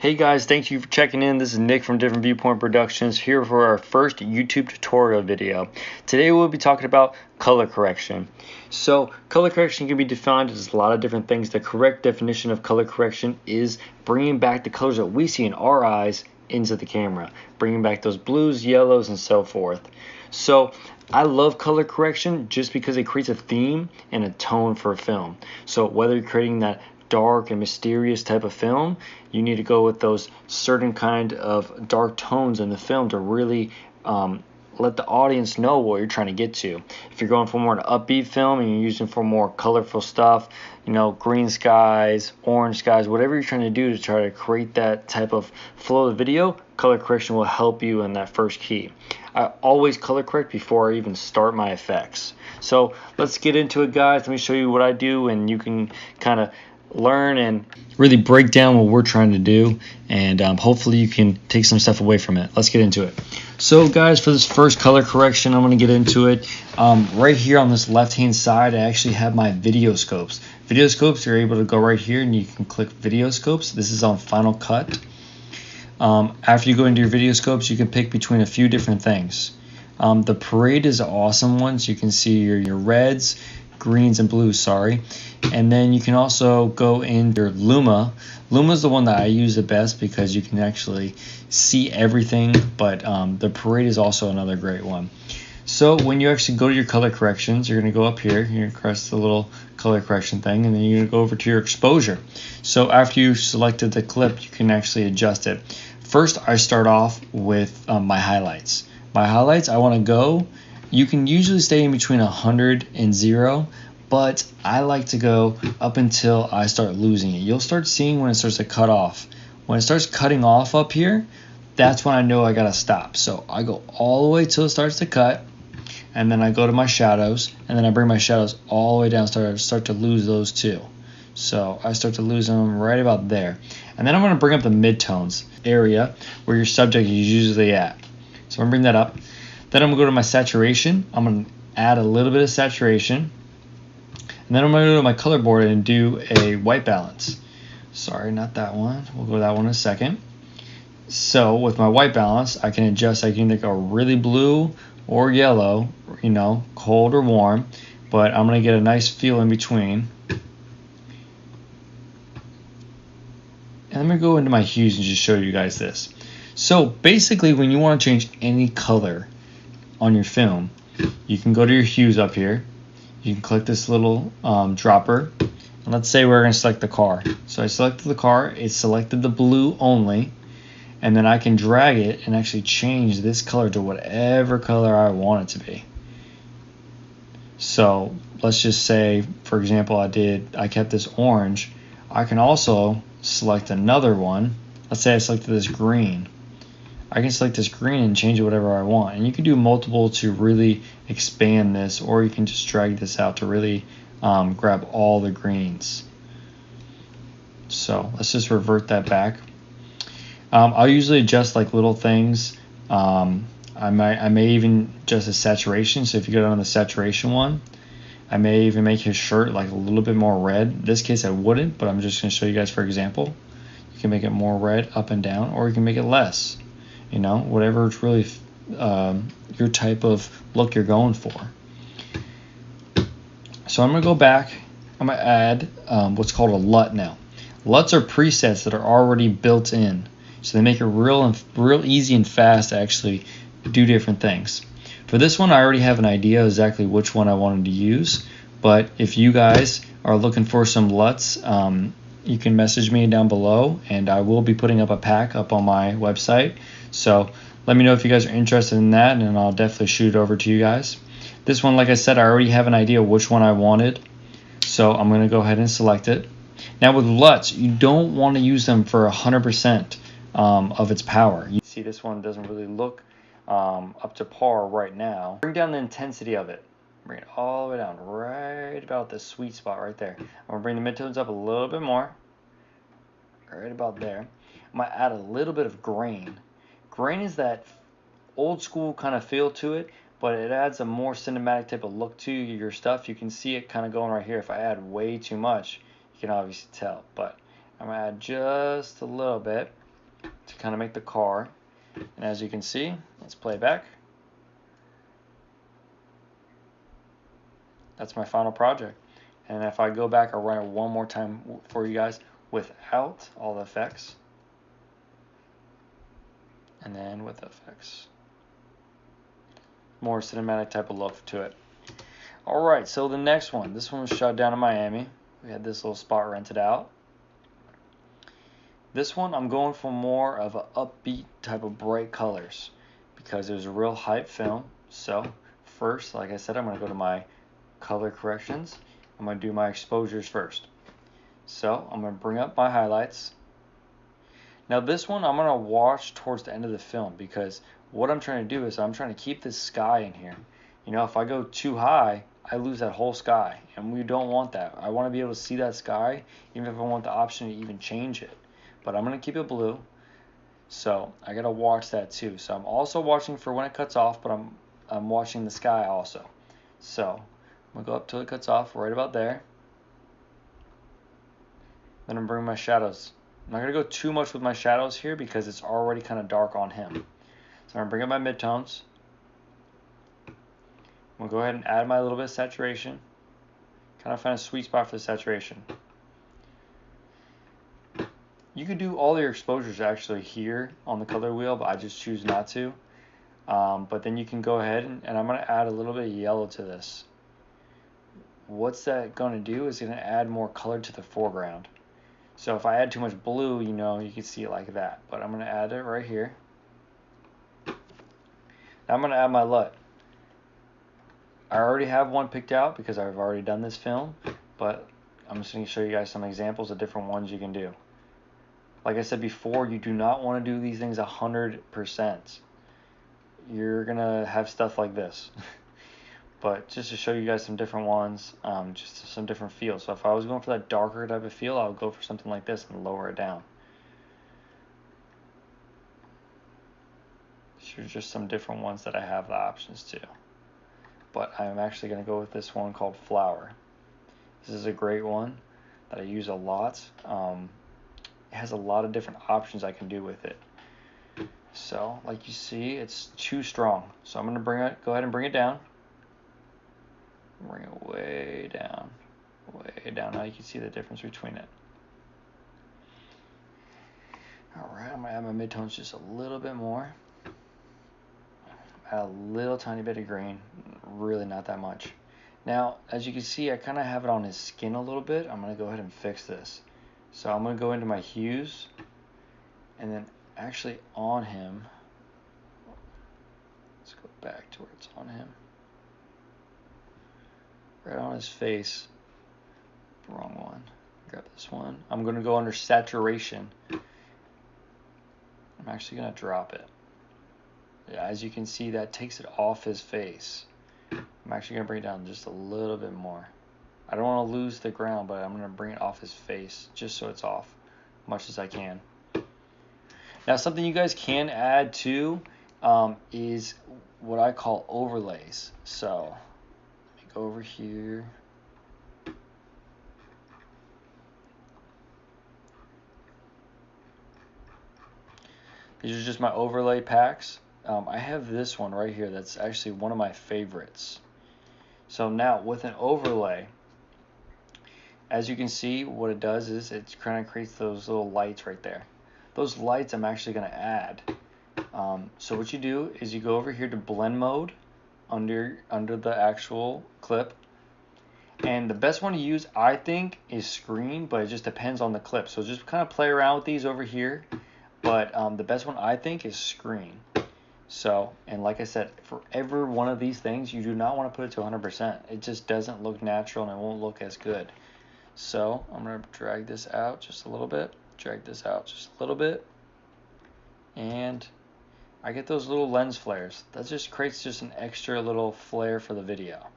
Hey guys, thank you for checking in. This is Nick from Different Viewpoint Productions here for our first YouTube tutorial video. Today we'll be talking about color correction. So color correction can be defined as a lot of different things. The correct definition of color correction is bringing back the colors that we see in our eyes into the camera, bringing back those blues, yellows, and so forth. So I love color correction just because it creates a theme and a tone for a film. So whether you're creating that dark and mysterious type of film, you need to go with those certain kind of dark tones in the film to really let the audience know what you're trying to get to. If you're going for more an upbeat film and you're using for more colorful stuff, you know, green skies, orange skies, whatever you're trying to do to try to create that type of flow of the video, color correction will help you in that first key. I always color correct before I even start my effects. So let's get into it, guys. Let me show you what I do, and you can kind of learn and really break down what we're trying to do, and hopefully you can take some stuff away from it. Let's get into it. So guys, for this first color correction, I'm going to get into it. Right here on this left hand side, I actually have my video scopes. Video scopes, you're able to go right here and you can click video scopes. This is on Final Cut. After you go into your video scopes, you can pick between a few different things. The parade is an awesome one, so you can see your reds, greens, and blues, and then you can also go in your Luma. Luma is the one that I use the best because you can actually see everything, but the parade is also another great one. So when you actually go to your color corrections, you're going to go up here, you're going to press the little color correction thing, and then you're going to go over to your exposure. So after you selected the clip, you can actually adjust it. First, I start off with my highlights. My highlights, I want to go, you can usually stay in between 100 and 0, but I like to go up until I start losing it. You'll start seeing when it starts to cut off. When it starts cutting off up here, that's when I know I gotta stop. So I go all the way till it starts to cut, and then I go to my shadows, and then I bring my shadows all the way down, start to lose those too. So I start to lose them right about there. And then I'm gonna bring up the midtones area where your subject is usually at. So I'm gonna bring that up. Then I'm gonna go to my saturation. I'm gonna add a little bit of saturation. And then I'm going to go to my color board and do a white balance. Sorry, not that one. We'll go to that one in a second. So with my white balance, I can adjust. I can either go really blue or yellow, you know, cold or warm. But I'm going to get a nice feel in between. And I'm going to go into my hues and just show you guys this. So basically, when you want to change any color on your film, you can go to your hues up here. You can click this little dropper, and let's say we're going to select the car. So I selected the car, it selected the blue only, and then I can drag it and actually change this color to whatever color I want it to be. So let's just say, for example, I kept this orange. I can also select another one. Let's say I selected this green. I can select this green and change it whatever I want. And you can do multiple to really expand this, or you can just drag this out to really grab all the greens. So let's just revert that back. I'll usually adjust like little things. I may even adjust the saturation. So if you go down to the saturation one, I may even make his shirt like a little bit more red. In this case I wouldn't, but I'm just going to show you guys for example. You can make it more red up and down, or you can make it less. You know, whatever it's really your type of look you're going for. So I'm going to go back. I'm going to add what's called a LUT now. LUTs are presets that are already built in. So they make it real easy and fast to actually do different things. For this one, I already have an idea exactly which one I wanted to use. But if you guys are looking for some LUTs, you can message me down below, and I will be putting up a pack up on my website. So let me know if you guys are interested in that, and I'll definitely shoot it over to you guys. This one, like I said, I already have an idea which one I wanted, so I'm going to go ahead and select it. Now with LUTs, you don't want to use them for 100% of its power. You see this one doesn't really look up to par right now. Bring down the intensity of it. Bring it all the way down, right about the sweet spot right there. I'm going to bring the midtones up a little bit more, right about there. I'm going to add a little bit of grain. Grain is that old school kind of feel to it, but it adds a more cinematic type of look to your stuff. You can see it kind of going right here. If I add way too much, you can obviously tell, but I'm going to add just a little bit. kind of make the car. And as you can see, let's play back. That's my final project. And if I go back, I'll run it one more time for you guys without all the effects. And then with effects. More cinematic type of look to it. Alright, so the next one. This one was shot down in Miami. We had this little spot rented out. This one I'm going for more of an upbeat type of bright colors because it was a real hype film. So first, like I said, I'm going to go to my color corrections. I'm going to do my exposures first. So I'm going to bring up my highlights. Now this one I'm going to watch towards the end of the film because what I'm trying to do is I'm trying to keep this sky in here. You know, if I go too high, I lose that whole sky, and we don't want that. I want to be able to see that sky even if I want the option to even change it. But I'm going to keep it blue, so I got to watch that too. So I'm also watching for when it cuts off, but I'm watching the sky also. So I'm going to go up till it cuts off right about there. Then I'm bringing my shadows. I'm not going to go too much with my shadows here because it's already kind of dark on him. So I'm going to bring up my midtones. I'm going to go ahead and add my little bit of saturation. Kind of find a sweet spot for the saturation. You could do all your exposures actually here on the color wheel, but I just choose not to. But then you can go ahead and I'm going to add a little bit of yellow to this. What's that going to do is going to add more color to the foreground. So if I add too much blue, you know, you can see it like that. But I'm going to add it right here. Now I'm going to add my LUT. I already have one picked out because I've already done this film, but I'm just going to show you guys some examples of different ones you can do. Like I said before, you do not want to do these things 100%. You're going to have stuff like this. But just to show you guys some different ones, just some different feels. So if I was going for that darker type of feel, I would go for something like this and lower it down. These are just some different ones that I have the options to. But I'm actually going to go with this one called Flower. This is a great one that I use a lot. It has a lot of different options I can do with it. So, like you see, it's too strong. So I'm going to go ahead and bring it down. Bring it way down. Way down. Now you can see the difference between it. Alright, I'm going to add my midtones just a little bit more. Add a little tiny bit of green, really not that much. Now, as you can see, I kind of have it on his skin a little bit. I'm going to go ahead and fix this. So I'm going to go into my hues, and then actually on him, let's go back to where it's on him. Right on his face, wrong one, grab this one. I'm going to go under saturation. I'm actually going to drop it. Yeah, as you can see, that takes it off his face. I'm actually going to bring it down just a little bit more. I don't want to lose the ground, but I'm going to bring it off his face just so it's off as much as I can. Now, something you guys can add too is what I call overlays. So let me go over here. These are just my overlay packs. I have this one right here that's actually one of my favorites. So now with an overlay, as you can see, what it does is it kind of creates those little lights right there. Those lights I'm actually going to add. So what you do is you go over here to blend mode under the actual clip. And the best one to use, I think, is screen, but it just depends on the clip. So just kind of play around with these over here. But the best one, I think, is screen. So, and like I said, for every one of these things, you do not want to put it to 100%. It just doesn't look natural and it won't look as good. So I'm going to drag this out just a little bit. Drag this out just a little bit. And I get those little lens flares. That just creates just an extra little flare for the video.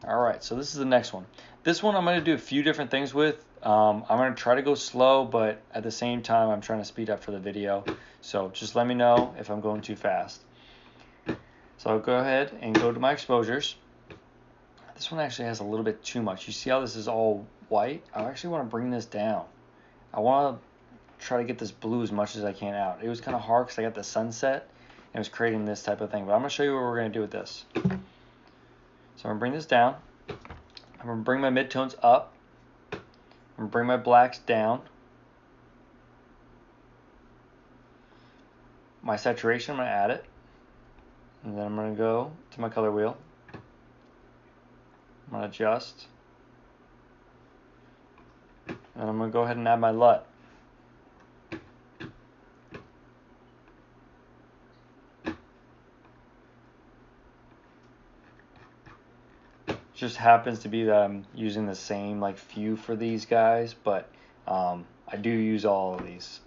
Alright, so this is the next one. This one I'm going to do a few different things with. I'm going to try to go slow, but at the same time I'm trying to speed up for the video. So just let me know if I'm going too fast. So I'll go ahead and go to my exposures. This one actually has a little bit too much. You see how this is all white? I actually want to bring this down. I want try to get this blue as much as I can out. It was kind of hard because I got the sunset and it was creating this type of thing. But I'm going to show you what we're going to do with this. So I'm going to bring this down. I'm going to bring my midtones up. I'm going to bring my blacks down. My saturation, I'm going to add it. And then I'm going to go to my color wheel. I'm going to adjust. And I'm going to go ahead and add my LUT. Just happens to be that I'm using the same like few for these guys, but I do use all of these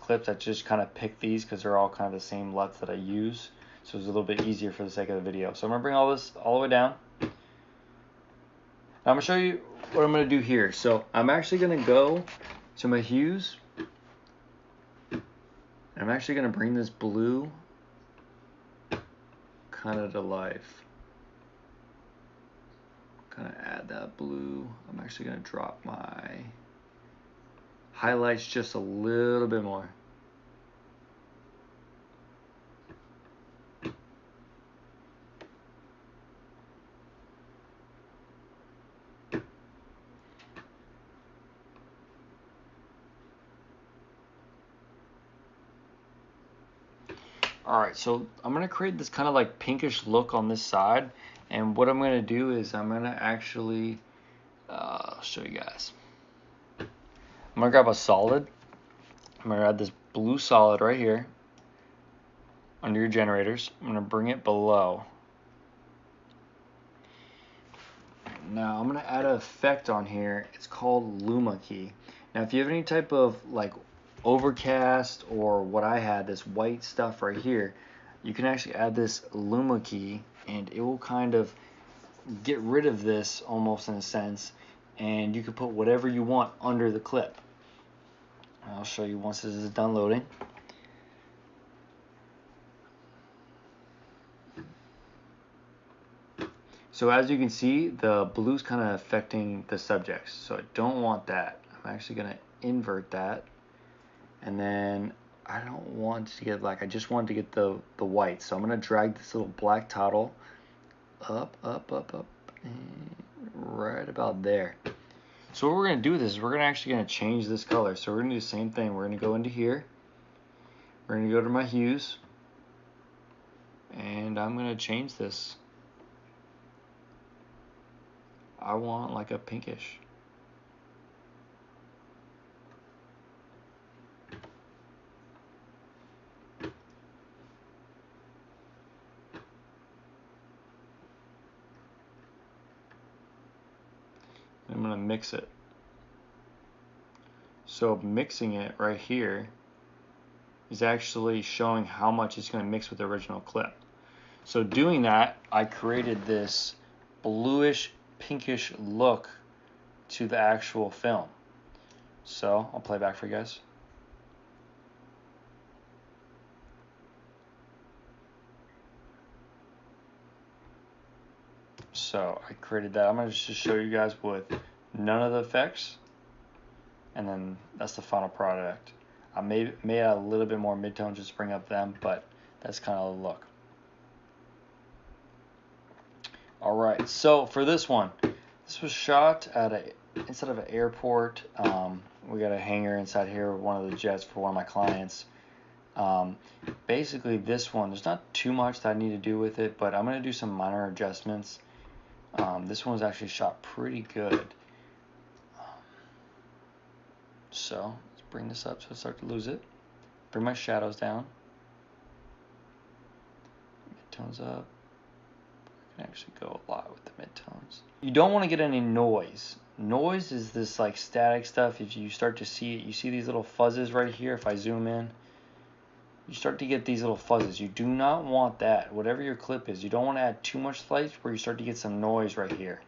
clips. I just kind of pick these because they're all kind of the same LUTs that I use, so it's a little bit easier for the sake of the video. So I'm gonna bring all this all the way down. Now I'm gonna show you what I'm gonna do here. So I'm actually gonna go to my hues. I'm actually gonna bring this blue kind of to life. Kind of add that blue. I'm actually going to drop my highlights just a little bit more. Alright, so I'm going to create this kind of like pinkish look on this side. And what I'm going to do is I'm going to actually show you guys. I'm going to grab a solid. I'm going to add this blue solid right here under your generators. I'm going to bring it below. Now I'm going to add an effect on here. It's called Luma Key. Now if you have any type of like overcast or what I had, this white stuff right here, you can actually add this Luma Key and it will kind of get rid of this almost in a sense, and you can put whatever you want under the clip. I'll show you once this is done loading. So as you can see, the blue's kind of affecting the subjects, so I don't want that. I'm actually going to invert that, and then I don't want to get black, I just want to get the white. So I'm going to drag this little black toggle up, and right about there. So what we're going to do with this is we're actually going to change this color. So we're going to do the same thing. We're going to go into here. We're going to go to my hues. And I'm going to change this. I want like a pinkish. I'm going to mix it. So mixing it right here is actually showing how much it's going to mix with the original clip. So doing that, I created this bluish pinkish look to the actual film. So I'll play back for you guys. So I created that. I'm going to just show you guys with none of the effects, and then that's the final product. I may add a little bit more midtones just to bring up them, but that's kind of the look. Alright, so for this one, this was shot at instead of an airport. We got a hangar inside here with one of the jets for one of my clients. Basically this one, there's not too much that I need to do with it, but I'm going to do some minor adjustments. This one was actually shot pretty good. So let's bring this up so I start to lose it. Bring my shadows down. Midtones up. I can actually go a lot with the midtones. You don't want to get any noise. Noise is this like static stuff. If you start to see it, you see these little fuzzes right here. If I zoom in, you start to get these little fuzzes. You do not want that. Whatever your clip is, you don't want to add too much light where you start to get some noise right here.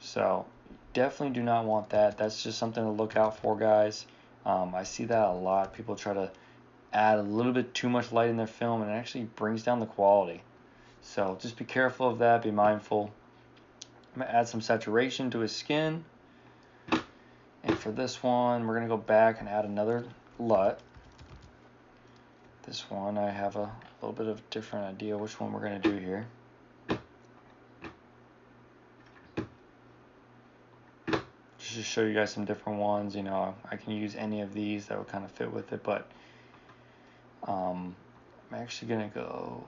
So definitely do not want that. That's just something to look out for, guys. I see that a lot. People try to add a little bit too much light in their film, and it actually brings down the quality. So just be careful of that. Be mindful. I'm going to add some saturation to his skin. And for this one, we're going to go back and add another LUT. This one, I have a little bit of different idea which one we're going to do here. Just to show you guys some different ones, you know, I can use any of these that would kind of fit with it, but I'm actually going to go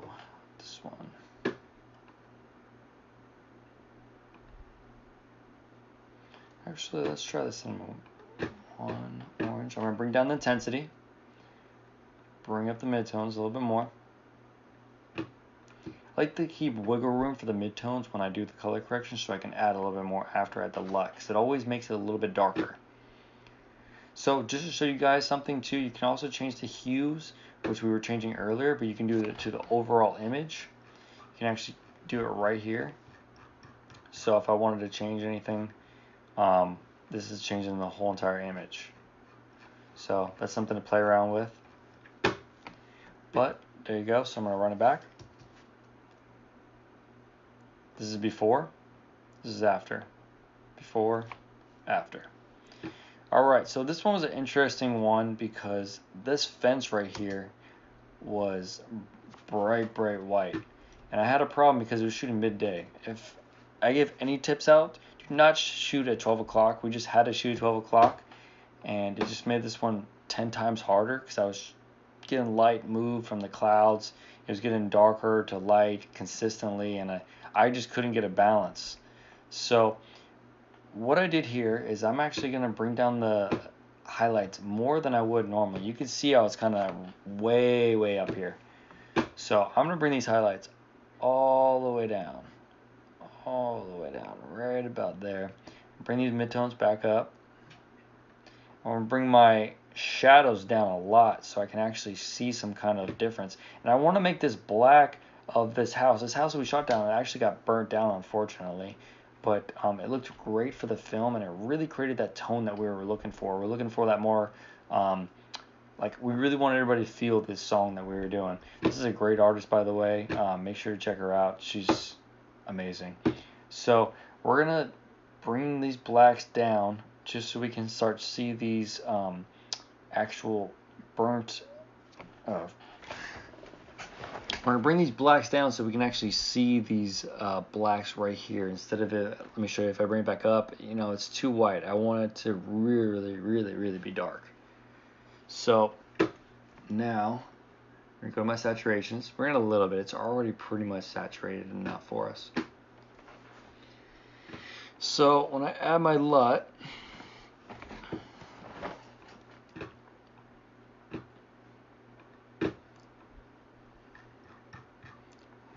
this one. Actually, let's try this in one orange. I'm going to bring down the intensity, bring up the midtones a little bit more. I like to keep wiggle room for the midtones when I do the color correction so I can add a little bit more after I add the LUT, because it always makes it a little bit darker. So just to show you guys something too, you can also change the hues, which we were changing earlier, but you can do it to the overall image. You can actually do it right here. So if I wanted to change anything, this is changing the whole entire image. So that's something to play around with. But there you go. So I'm going to run it back. This is before. This is after. Before, after. Alright, so this one was an interesting one because this fence right here was bright white. And I had a problem because it was shooting midday. If I give any tips out, do not shoot at 12 o'clock. We just had to shoot at 12 o'clock. And it just made this one 10 times harder because I was getting light moved from the clouds. It was getting darker to light consistently, and I just couldn't get a balance. So what I did here is I'm actually going to bring down the highlights more than I would normally. You can see how it's kind of way up here. So I'm going to bring these highlights all the way down, right about there. Bring these midtones back up. I'm going to bring my shadows down a lot so I can actually see some kind of difference. And I want to make this black of this house. This house that we shot down, it actually got burnt down, unfortunately. But it looked great for the film, and it really created that tone that we were looking for. We're looking for that more, like, we really want everybody to feel this song that we were doing. This is a great artist, by the way. Make sure to check her out. She's amazing. So we're going to bring these blacks down just so we can start to see these actual burnt. We're going to bring these blacks down so we can actually see these blacks right here instead of it. Let me show you. If I bring it back up, you know, it's too white. I want it to really be dark. So now we're going to go to my saturations. We're going to a little bit. It's already pretty much saturated enough for us. So when I add my LUT,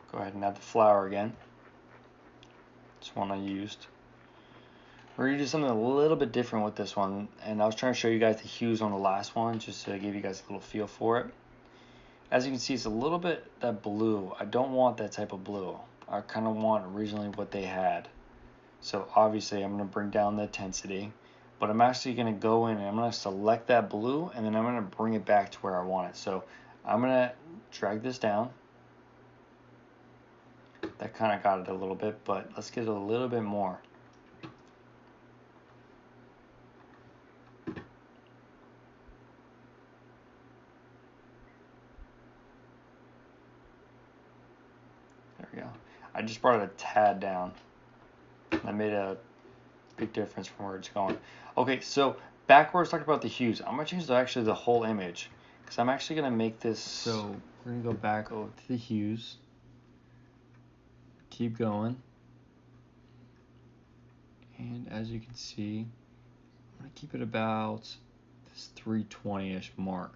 go ahead and add the flower again. This one I used. We're going to do something a little bit different with this one, and I was trying to show you guys the hues on the last one just to give you guys a little feel for it. As you can see, it's a little bit that blue. I don't want that type of blue. I kind of want originally what they had. So obviously I'm going to bring down the intensity, but I'm actually going to go in and I'm going to select that blue, and then I'm going to bring it back to where I want it. So I'm going to drag this down. That kind of got it a little bit, but let's get it a little bit more. There we go. I just brought it a tad down. That made a big difference from where it's going. Okay, so backwards, talking about the hues. I'm going to change actually the whole image because I'm actually going to make this. So we're going to go back over to the hues. Keep going. And as you can see, I'm going to keep it about this 320-ish mark.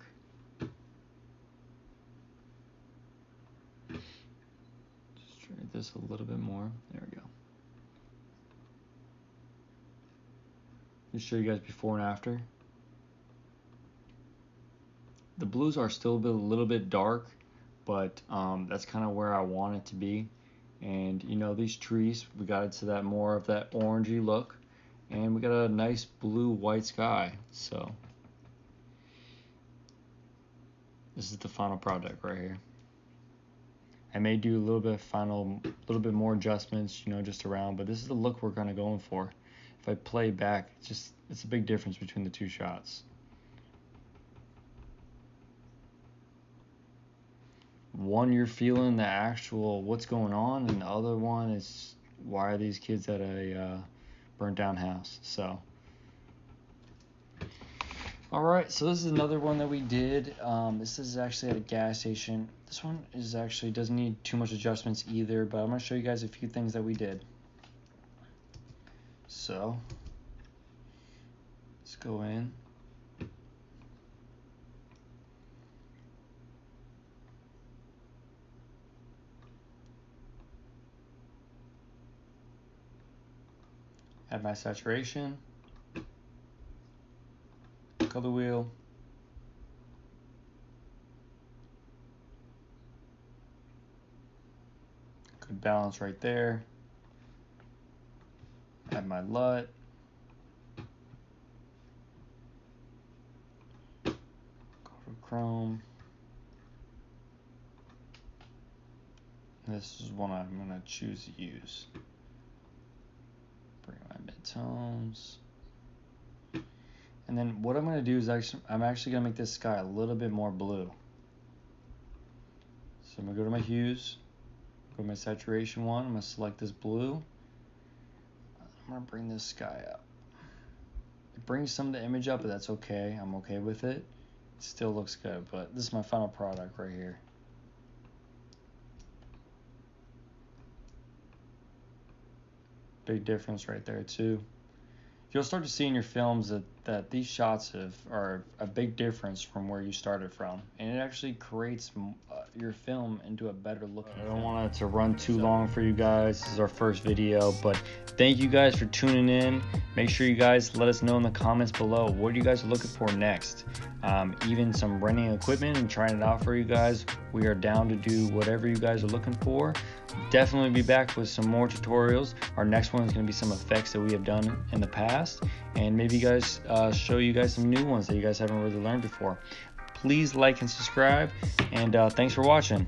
Just try this a little bit more. There we go. Just show you guys before and after. The blues are still a little bit dark, but that's kind of where I want it to be. And you know, these trees, we got it to that more of that orangey look, and we got a nice blue white sky. So this is the final product right here. I may do a little bit more adjustments, you know, just around, but this is the look we're kind of going for. if I play back, it's a big difference between the two shots. One, you're feeling the actual what's going on, and the other one is why are these kids at a burnt down house. So alright, so this is another one that we did. This is actually at a gas station. This one is actually doesn't need too much adjustments either, but I'm going to show you guys a few things that we did. So let's go in. Add my saturation, color wheel, good balance right there. Add my LUT, go to chrome. This is one I'm going to choose to use. Bring my midtones. And then what I'm going to do is I'm actually going to make this sky a little bit more blue. So I'm going to go to my hues, go to my saturation one. I'm going to select this blue. I'm going to bring this sky up. It brings some of the image up, but that's okay. I'm okay with it. It still looks good, but this is my final product right here. Big difference right there too. You'll start to see in your films that these shots are a big difference from where you started from, and it actually creates your film into a better looking film. I don't want it to run too long for you guys. This is our first video, but thank you guys for tuning in. Make sure you guys let us know in the comments below what you guys are looking for next. Even some renting equipment and trying it out for you guys. We are down to do whatever you guys are looking for. Definitely be back with some more tutorials. Our next one is going to be some effects that we have done in the past, and maybe you guys show you guys some new ones that you guys haven't really learned before. Please like and subscribe, and thanks for watching.